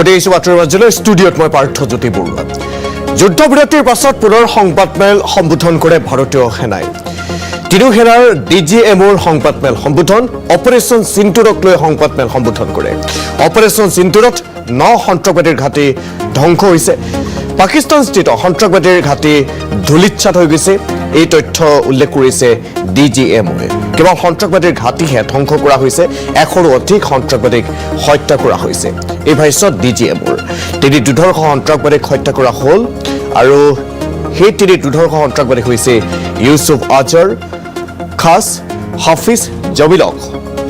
উভতি আহিছোঁ বাতৰিৰ মাজলৈ। ষ্টুডিঅ'ত মই পাৰ্থজ্যোতি বৰুৱা। যুদ্ধবিৰতিৰ পাছত পুনৰ সংবাদমেল সম্বোধন কৰে ভাৰতীয় সেনাই। তিনিও সেনাৰ DGMOৰ সংবাদমেল সম্বোধন, অপাৰেশ্যন সিন্দুৰক লৈ সংবাদমেল সম্বোধন কৰে। অপাৰেশ্যন সিন্দুৰত 9 সন্ত্ৰাসবাদীৰ ঘাটি ধ্বংস হৈছে। পাকিস্তানস্থিত সন্ত্ৰাসবাদীৰ ঘাটি ধূলিচ্ছাত হৈ গৈছে, এই তথ্য উল্লেখ কৰিছে DGMOয়ে। কেৱল সন্ত্ৰাসবাদীৰ ঘাটিহে ধ্বংস কৰা হৈছে, 100ৰো অধিক সন্ত্ৰাসবাদীক হত্যা কৰা হৈছে। এই ভাষ্যত DGMOৰ তিনি দুৰ্ধৰ্ষ সন্ত্ৰাসবাদীক হত্যা কৰা হ'ল আৰু সেই তিনি দুৰ্ধৰ্ষ সন্ত্ৰাসবাদী হৈছে ইউছুফ আজহৰ, খাছ, হাফিজ জবিলক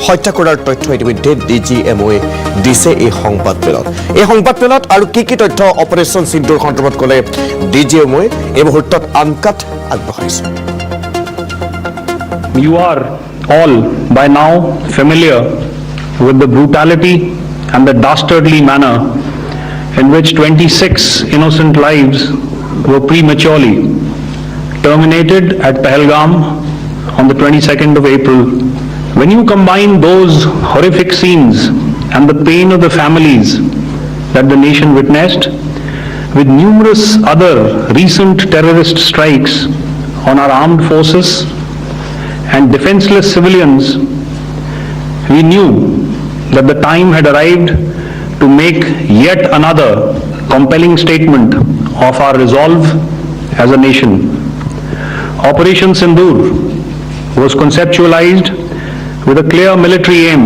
হত্যা কৰাৰ তথ্য ইতিমধ্যে DGMOয়ে দিছে এই সংবাদমেলত। এই সংবাদমেলত আৰু কি তথ্য অপাৰেশ্যন সিন্দুৰ সন্দৰ্ভত ক'লে DGMOয়ে এই মুহূৰ্তত আনকাট আগবঢ়াইছে। You are all by now familiar with the brutality and the dastardly manner in which 26 innocent lives were prematurely terminated at Pahalgam on the 22nd of April. When you combine those horrific scenes and the pain of the families that the nation witnessed with numerous other recent terrorist strikes on our armed forces and defenseless civilians, we knew that the time had arrived to make yet another compelling statement of our resolve as a nation. Operation Sindoor was conceptualized with a clear military aim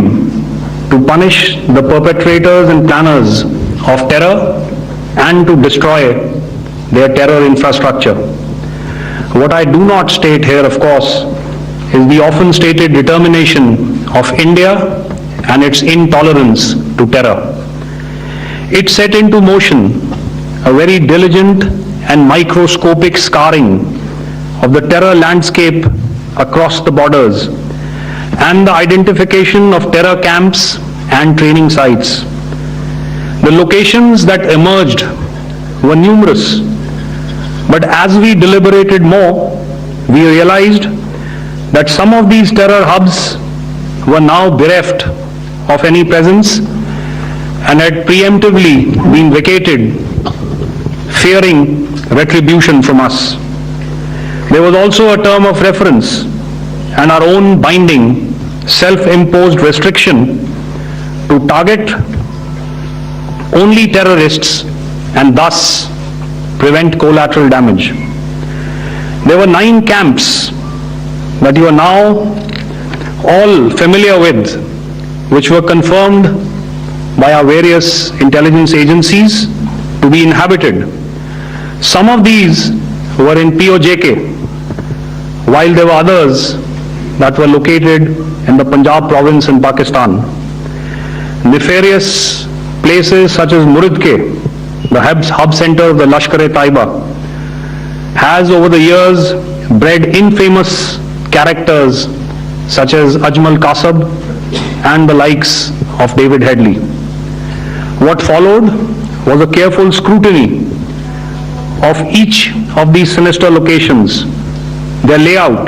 to punish the perpetrators and planners of terror and to destroy their terror infrastructure. What I do not state here, of course, is the often stated determination of India and its intolerance to terror. It set into motion a very diligent and microscopic scarring of the terror landscape across the borders and the identification of terror camps and training sites. The locations that emerged were numerous, but as we deliberated more, we realized that some of these terror hubs were now bereft of any presence and had preemptively been vacated, fearing retribution from us. There was also a term of reference and our own binding, self-imposed restriction to target only terrorists and thus prevent collateral damage. There were 9 camps that you are now all familiar with, which were confirmed by our various intelligence agencies to be inhabited. Some of these were in POJK, while there were others that were located in the Punjab province in Pakistan. Nefarious places such as Muridke, the hub center of the Lashkar-e-Taiba, has over the years bred infamous characters such as Ajmal Kasab and the likes of David Headley. What followed was a careful scrutiny of each of these sinister locations, their layout,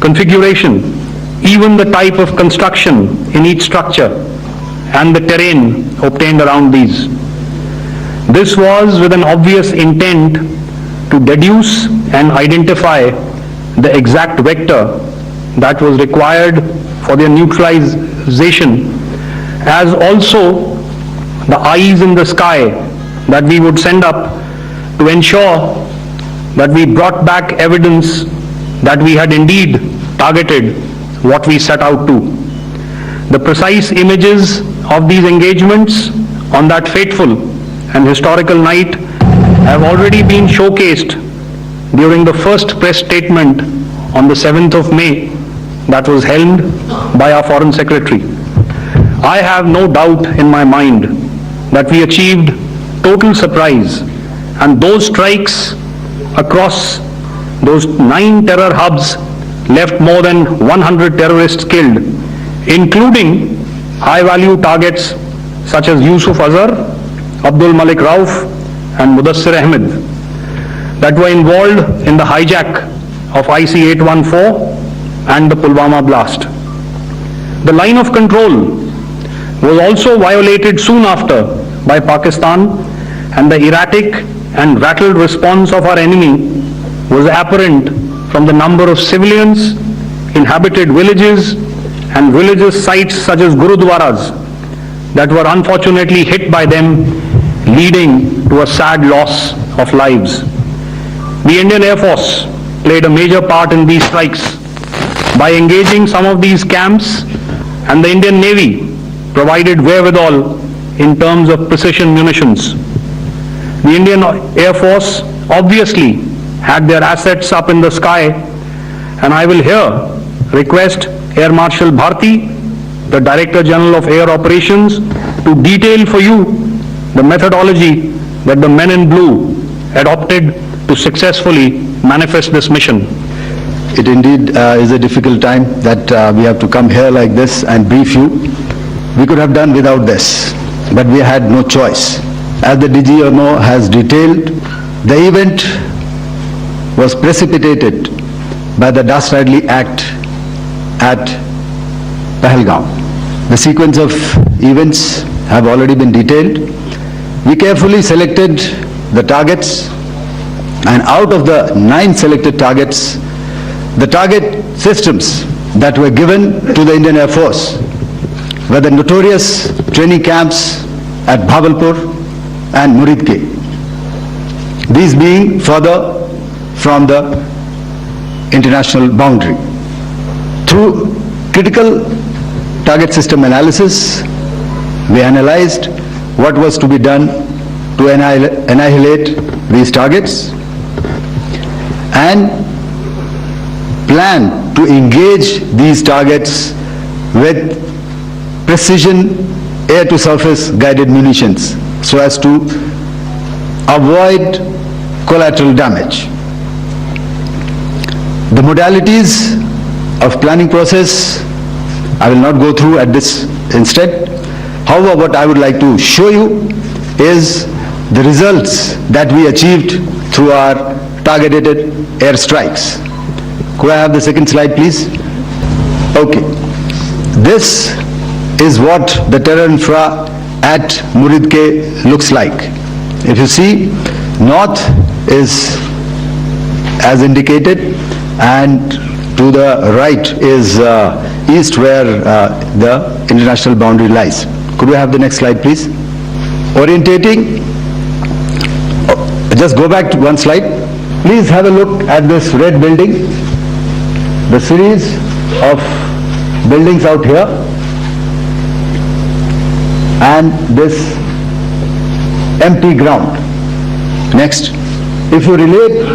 configuration, even the type of construction in each structure and the terrain obtained around these. This was with an obvious intent to deduce and identify the exact vector that was required for their neutralization, as also the eyes in the sky that we would send up to ensure that we brought back evidence that we had indeed targeted what we set out to. The precise images of these engagements on that fateful and historical night have already been showcased during the first press statement on the 7th of May that was held by our Foreign Secretary. I have no doubt in my mind that we achieved total surprise, and those strikes across those 9 terror hubs left more than 100 terrorists killed, including high-value targets such as Yusuf Azhar, Abdul Malik Rauf and Mudassir Ahmed that were involved in the hijack of IC-814 and the Pulwama blast. The line of control was also violated soon after by Pakistan, and the erratic and rattled response of our enemy was apparent from the number of civilians, inhabited villages, and religious sites such as Gurudwaras that were unfortunately hit by them, leading to a sad loss of lives. The Indian Air Force played a major part in these strikes by engaging some of these camps, and the Indian Navy provided wherewithal in terms of precision munitions. The Indian Air Force obviously had their assets up in the sky, and I will here request Air Marshal Bharti, the Director General of Air Operations, to detail for you the methodology that the men in blue adopted to successfully manifest this mission. It indeed is a difficult time that we have to come here like this and brief you. We could have done without this, but we had no choice. As the DGMOR has detailed, the event was precipitated by the dastardly act at Pahalgam. The sequence of events have already been detailed. We carefully selected the targets, and out of the 9 selected targets, the target systems that were given to the Indian Air Force were the notorious training camps at Bhavalpur and Muridke, these being further from the international boundary. Through critical target system analysis, we analyzed what was to be done to annihilate these targets and plan to engage these targets with precision air-to-surface guided munitions so as to avoid collateral damage. The modalities of planning process I will not go through at this instant. However, what I would like to show you is the results that we achieved through our targeted air strikes. Could I have the second slide, please? Okay. This is what the terror infra at Muridke looks like. If you see, north is as indicated, and to the right is east, where the international boundary lies. Could we have the next slide, please? Orientating. Just go back to one slide. Please have a look at this red building. The series of buildings out here, and this empty ground. Next. If you relate,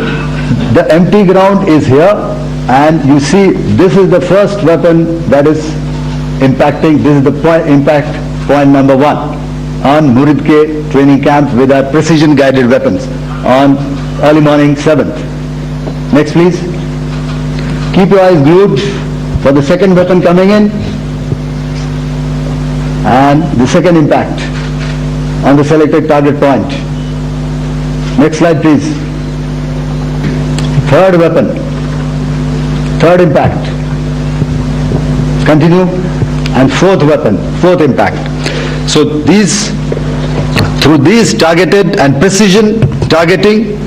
the empty ground is here, and you see this is the first weapon that is impacting. This is the impact point number 1 on Muridke training camp with our precision guided weapons on early morning 7th. Next, please. Keep your eyes glued for the second weapon coming in and the second impact on the selected target point. Next slide, please. Third weapon, third impact. Continue. And fourth weapon, fourth impact. So through these targeted and precision targeting,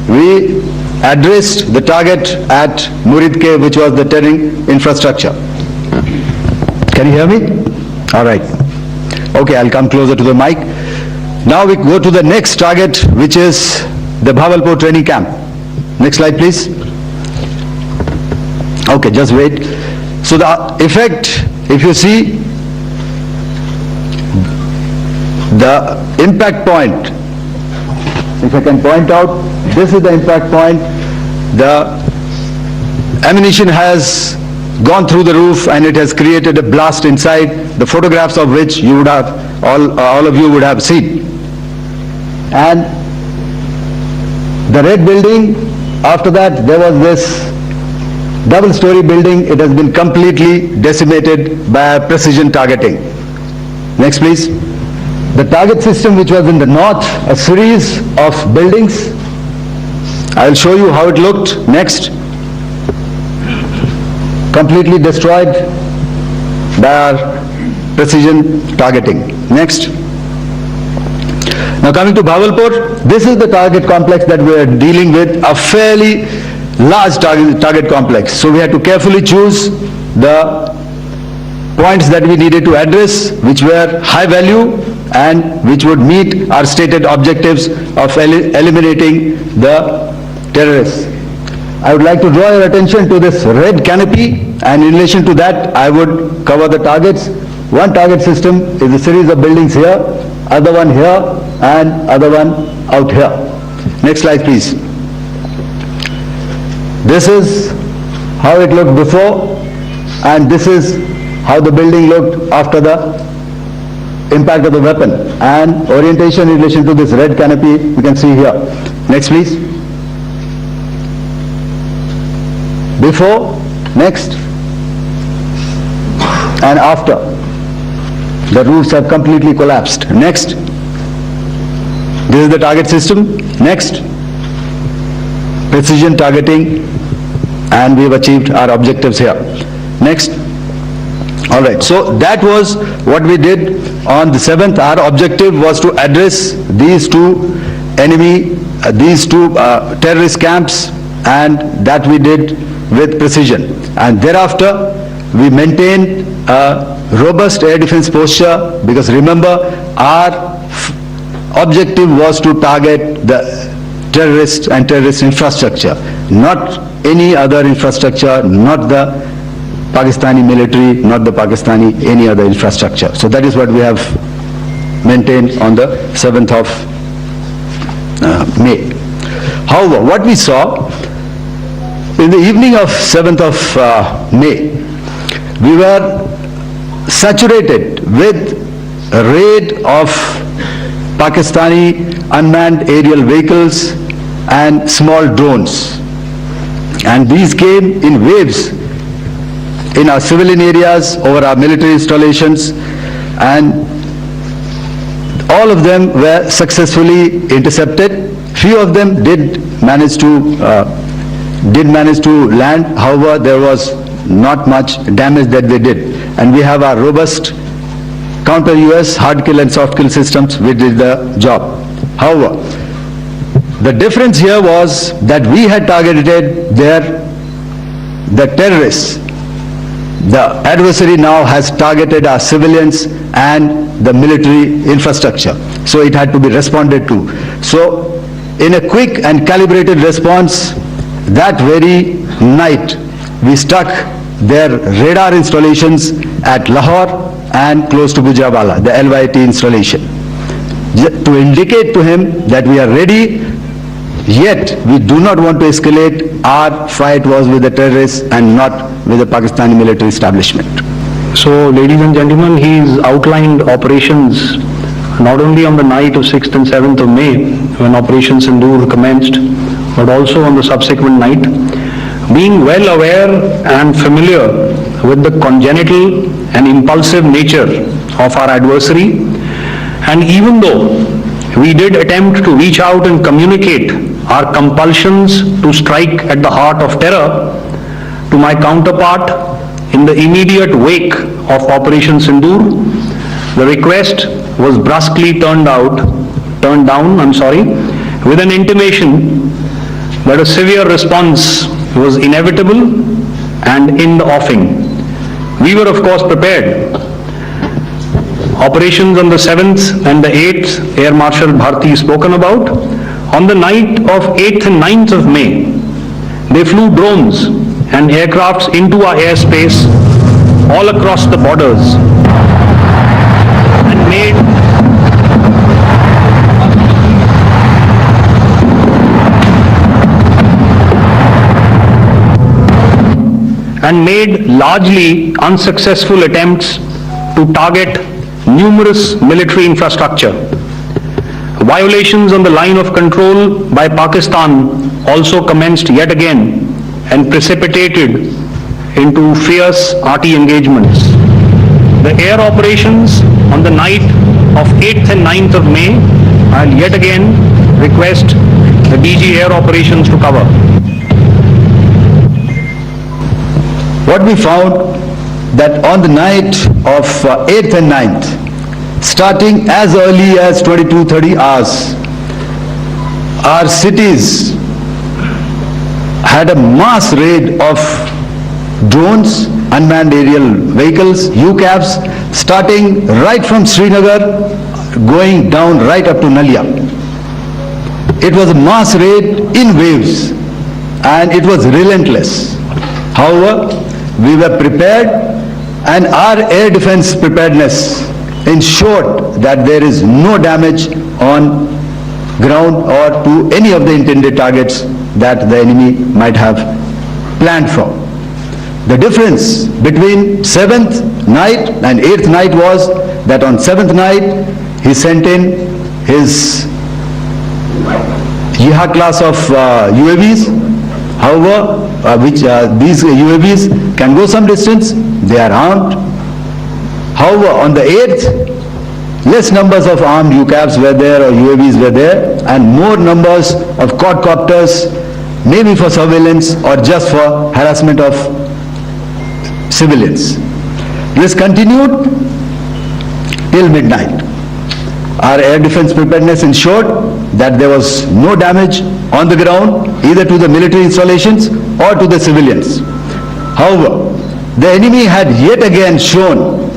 we addressed the target at Muridke, which was the terrain infrastructure. Can you hear me? All right. Okay, I'll come closer to the mic. Now we go to the next target, which is the Bhavalpur training camp. Next slide, please. Okay, just wait. So the effect, if you see, the impact point, if I can point out, this is the impact point. The ammunition has gone through the roof and it has created a blast inside, the photographs of which you would have, all of you would have seen. And the red building, after that there was this double-story building. It has been completely decimated by precision targeting. Next, please. The target system which was in the north, a series of buildings. I will show you how it looked. Next. Completely destroyed by our precision targeting. Next. Now coming to Bhagalpur, this is the target complex that we are dealing with, a fairly large target complex. So we had to carefully choose the points that we needed to address, which were high value and which would meet our stated objectives of eliminating the terrorists. I would like to draw your attention to this red canopy, and in relation to that I would cover the targets. One target system is a series of buildings here, other one here and other one out here. Next slide please. This is how it looked before, and this is how the building looked after the impact of the weapon, and orientation in relation to this red canopy you can see here. Next please. Before, next, and after. The roofs have completely collapsed. Next. This is the target system. Next. Precision targeting, and we have achieved our objectives here. Next. All right, so that was what we did on the 7th. Our objective was to address these two terrorist camps, and that we did with precision. And thereafter, we maintained a robust air defense posture, because remember, our objective was to target the terrorists and terrorist infrastructure, not any other infrastructure, not the Pakistani military, not the Pakistani any other infrastructure. So that is what we have maintained on the 7th of May. However, what we saw in the evening of 7th of May, we were saturated with a raid of Pakistani unmanned aerial vehicles and small drones, and these came in waves in our civilian areas, over our military installations, and all of them were successfully intercepted. Few of them did manage to land. However, there was not much damage that they did, and we have our robust counter-US hard kill and soft kill systems which did the job. However, the difference here was that we had targeted the terrorists. The adversary now has targeted our civilians and the military infrastructure, so it had to be responded to. So in a quick and calibrated response, that very night we struck their radar installations at Lahore and close to Gujranwala, the LYT installation, to indicate to him that we are ready, yet we do not want to escalate. Our fight was with the terrorists and not with the Pakistani military establishment. So, ladies and gentlemen, he's outlined operations not only on the night of 6th and 7th of May, when Operation Sindoor commenced, but also on the subsequent night. Being well aware and familiar with the congenital and impulsive nature of our adversary, and even though we did attempt to reach out and communicate our compulsions to strike at the heart of terror to my counterpart in the immediate wake of Operation Sindoor, the request was brusquely turned down, with an intimation that a severe response was inevitable and in the offing. We were of course prepared. Operations on the 7th and the 8th, Air Marshal Bharti spoken about. On the night of 8th and 9th of May, they flew drones and aircrafts into our airspace all across the borders and made largely unsuccessful attempts to target numerous military infrastructure. Violations on the line of control by Pakistan also commenced yet again and precipitated into fierce RT engagements. The air operations on the night of 8th and 9th of May, I'll yet again request the DG Air Operations to cover. What we found that on the night of 8th and 9th, starting as early as 22-30 hours. Our cities had a mass raid of drones, unmanned aerial vehicles, UCAVs, starting right from Srinagar, going down right up to Nalia. It was a mass raid in waves and it was relentless. However, we were prepared and our air defense preparedness ensured that there is no damage on ground or to any of the intended targets that the enemy might have planned for. The difference between 7th night and 8th night was that on 7th night he sent in his Yeha class of UAVs. However, these UAVs can go some distance, they are armed. However, on the 8th, less numbers of armed UCAVs were there or UAVs were there, and more numbers of quadcopters, maybe for surveillance or just for harassment of civilians. This continued till midnight. Our air defense preparedness ensured that there was no damage on the ground, either to the military installations or to the civilians. However, the enemy had yet again shown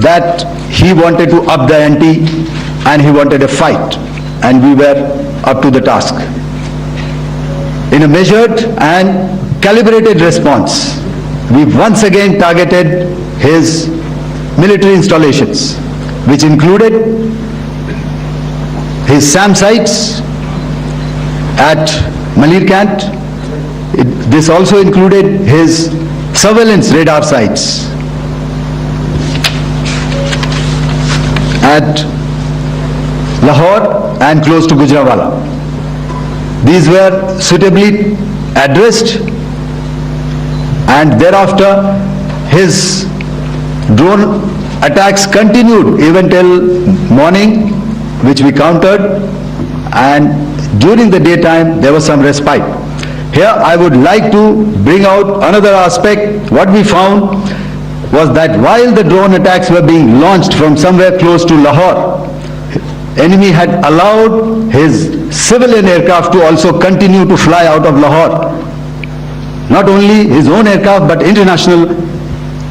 that he wanted to up the ante and he wanted a fight, and we were up to the task. In a measured and calibrated response, we once again targeted his military installations, which included his SAM sites at Malirkant. This also included his surveillance radar sites at Lahore and close to Gujranwala. These were suitably addressed, and thereafter his drone attacks continued even till morning, which we countered, and during the daytime there was some respite. Here I would like to bring out another aspect. What we found was that while the drone attacks were being launched from somewhere close to Lahore, enemy had allowed his civilian aircraft to also continue to fly out of Lahore. Not only his own aircraft but international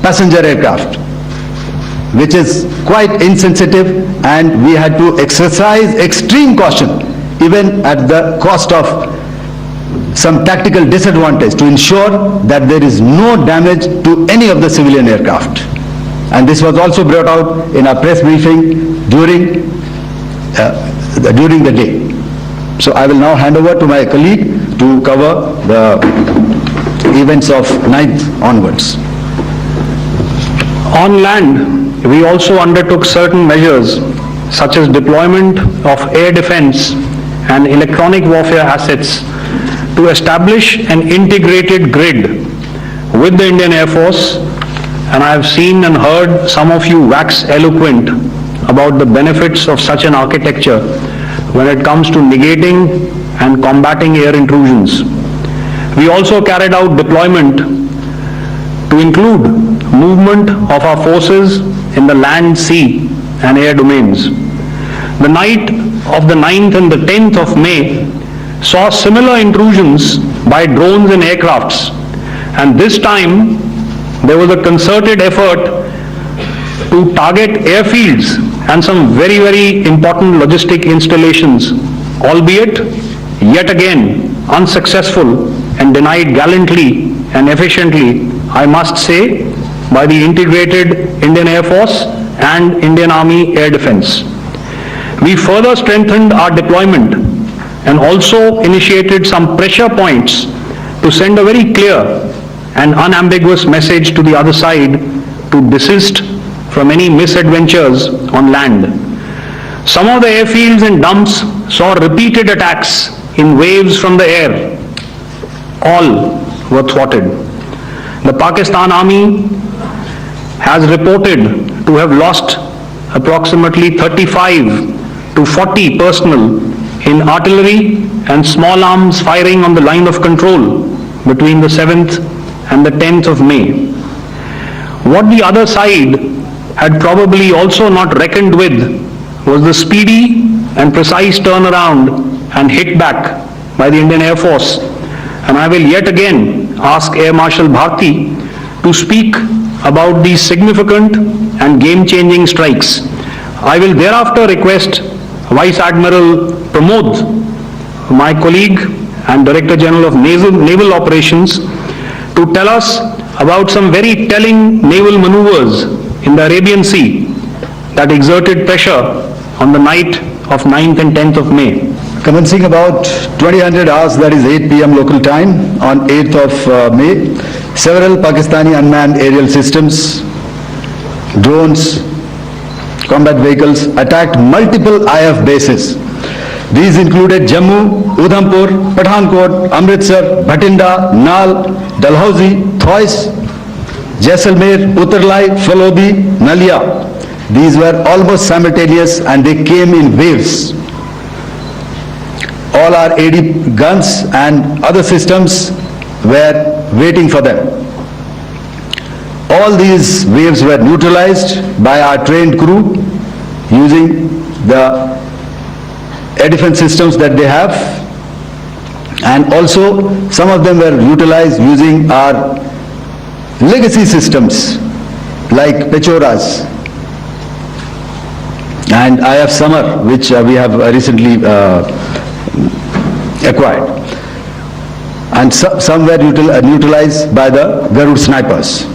passenger aircraft, which is quite insensitive, and we had to exercise extreme caution even at the cost of some tactical disadvantage to ensure that there is no damage to any of the civilian aircraft. And this was also brought out in our press briefing during the day. So I will now hand over to my colleague to cover the events of 9th onwards. On land, we also undertook certain measures such as deployment of air defense and electronic warfare assets to establish an integrated grid with the Indian Air Force, and I have seen and heard some of you wax eloquent about the benefits of such an architecture when it comes to negating and combating air intrusions. We also carried out deployment to include movement of our forces in the land, sea and air domains. The night of the 9th and the 10th of May saw similar intrusions by drones and aircrafts, and this time there was a concerted effort to target airfields and some very, very important logistic installations, albeit yet again unsuccessful and denied gallantly and efficiently, I must say, by the integrated Indian Air Force and Indian Army Air Defense. We further strengthened our deployment and also initiated some pressure points to send a very clear and unambiguous message to the other side to desist from any misadventures on land. Some of the airfields and dumps saw repeated attacks in waves from the air. All were thwarted. The Pakistan Army has reported to have lost approximately 35 to 40 personnel in artillery and small arms firing on the line of control between the 7th and the 10th of May. What the other side had probably also not reckoned with was the speedy and precise turnaround and hit back by the Indian Air Force. And I will yet again ask Air Marshal Bharti to speak about these significant and game-changing strikes. I will thereafter request Vice Admiral Pramod, my colleague and Director General of Naval Operations, to tell us about some very telling naval maneuvers in the Arabian Sea that exerted pressure on the night of 9th and 10th of May. Commencing about 2000 hours, that is 8 p.m. local time, on 8th of May, several Pakistani unmanned aerial systems, drones, combat vehicles attacked multiple IF bases. These included Jammu, Udhampur, Pathankot, Amritsar, Bhatinda, Nal, Dalhousie, Thois, Jaisalmer, Uttarlai, Falodi, Nalia. These were almost simultaneous and they came in waves. All our AD guns and other systems were waiting for them. All these waves were neutralized by our trained crew using the air defense systems that they have, and also some of them were utilized using our legacy systems like Pechoras and IF Summer, which we have recently acquired, and some were neutralized by the Garud snipers.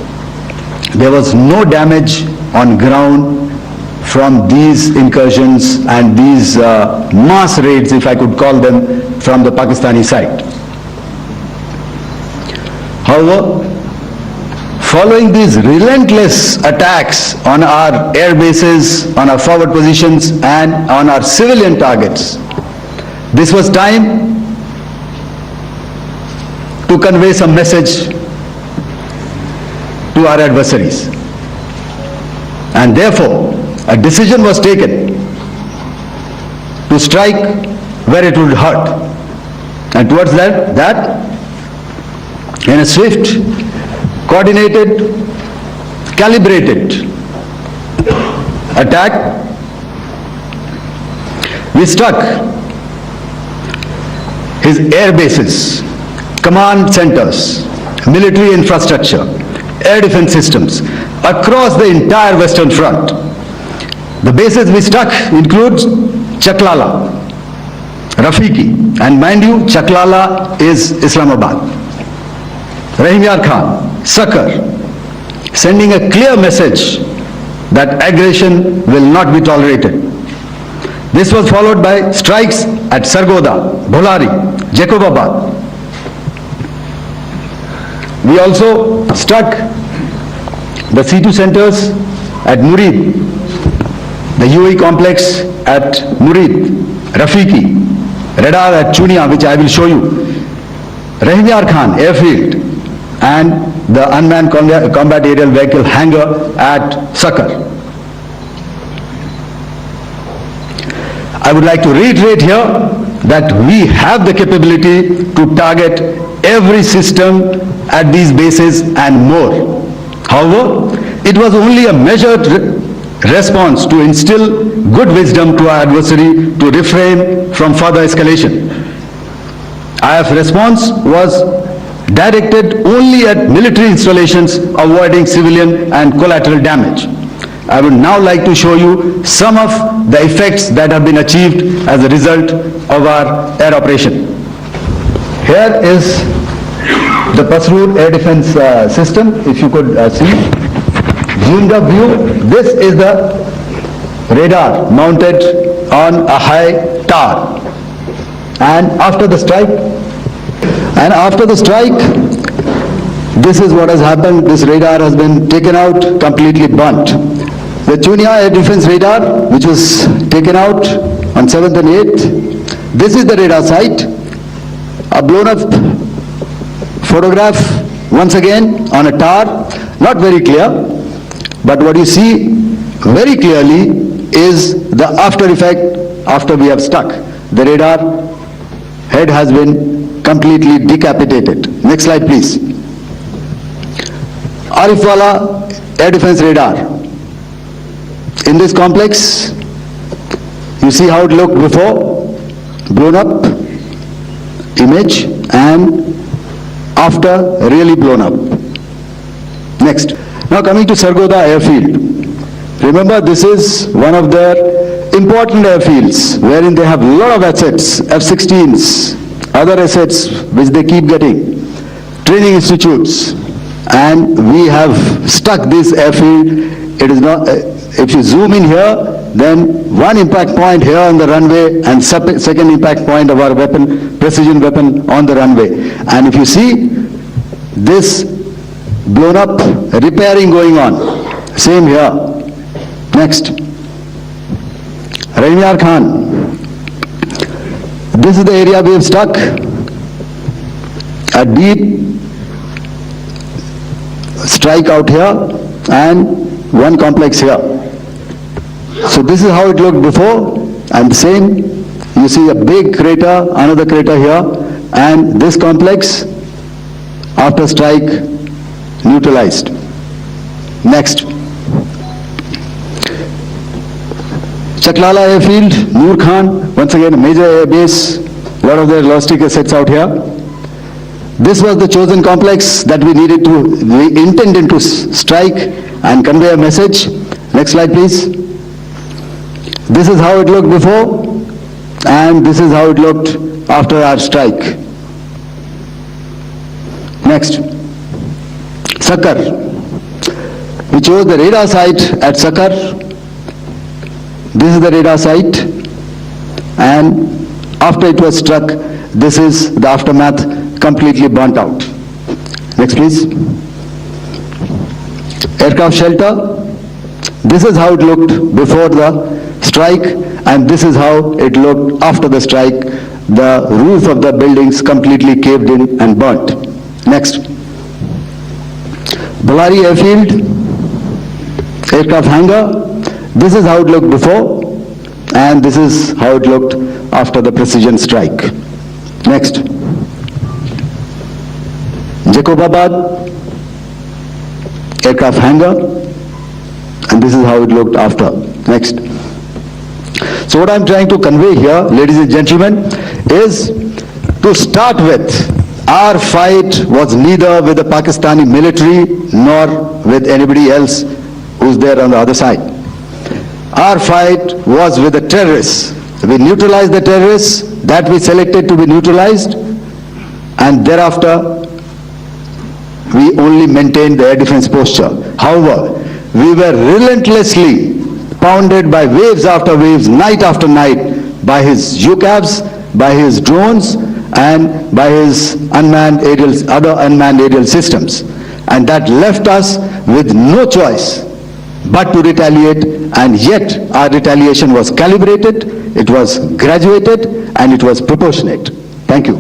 There was no damage on ground from these incursions and these mass raids, if I could call them, from the Pakistani side. However, following these relentless attacks on our air bases, on our forward positions and on our civilian targets, this was time to convey some message to our adversaries. And therefore, a decision was taken to strike where it would hurt. And towards that, in a swift, coordinated, calibrated attack, we struck his air bases, command centers, military infrastructure, air defense systems across the entire Western Front. The bases we struck include Chaklala, Rafiki, and mind you, Chaklala is Islamabad. Rahim Yar Khan, Sakar, sending a clear message that aggression will not be tolerated. This was followed by strikes at Sargoda, Bholari, Jacobabad. We also struck the C2 centers at Murid, the UAE complex at Murid, Rafiki, radar at Chunia, which I will show you, Rahim Yar Khan airfield, and the unmanned combat aerial vehicle hangar at Sakar. I would like to reiterate here that we have the capability to target every system at these bases and more. However, it was only a measured response to instill good wisdom to our adversary to refrain from further escalation. IF response was directed only at military installations, avoiding civilian and collateral damage. I would now like to show you some of the effects that have been achieved as a result of our air operation. Here is the Pasrur air defense system, if you could see. Zoomed up view, this is the radar mounted on a high tower. And after the strike, this is what has happened. This radar has been taken out, completely burnt. The Chunia air defense radar, which was taken out on 7th and 8th, this is the radar site. A blown up photograph once again on a tower, not very clear, but what you see very clearly is the after effect after we have struck. The radar head has been completely decapitated. Next slide please. Arifwala air defense radar. in this complex, you see how it looked before, blown up image, and after really blown up. Next. Now coming to Sargodha airfield. Remember, this is one of their important airfields wherein they have a lot of assets, F-16s, other assets which they keep getting, training institutes, and we have stuck this airfield. It is not, if you zoom in here, then one impact point here on the runway and second impact point of our weapon, precision weapon on the runway. And if you see this blown up, repairing going on, same here. Next, Raimyar Khan. This is the area we have stuck, a deep strike out here and one complex here. So this is how it looked before, and the same, you see a big crater, another crater here, and this complex after strike neutralized. Next. Chaklala airfield, Noor Khan, once again a major air base, a lot of their logistic assets out here. This was the chosen complex that we intended to strike and convey a message. Next slide please. This is how it looked before, and this is how it looked after our strike. Next. Sakar. We chose the radar site at Sakar. This is the radar site, and after it was struck, this is the aftermath, completely burnt out. Next please. Aircraft shelter. This is how it looked before the strike, and this is how it looked after the strike. The roof of the buildings completely caved in and burnt. Next. Ballari airfield, aircraft hangar. This is how it looked before, and this is how it looked after the precision strike. Next. Jacobabad aircraft hangar, and this is how it looked after. Next. So what I'm trying to convey here, ladies and gentlemen, is to start with, our fight was neither with the Pakistani military nor with anybody else who's there on the other side. Our fight was with the terrorists. We neutralized the terrorists that we selected to be neutralized, and thereafter we only maintained the air defense posture. However, we were relentlessly pounded by waves after waves, night after night, by his UCAVs, by his drones, and by his other unmanned aerial systems. And that left us with no choice but to retaliate, and yet our retaliation was calibrated, it was graduated, and it was proportionate. Thank you.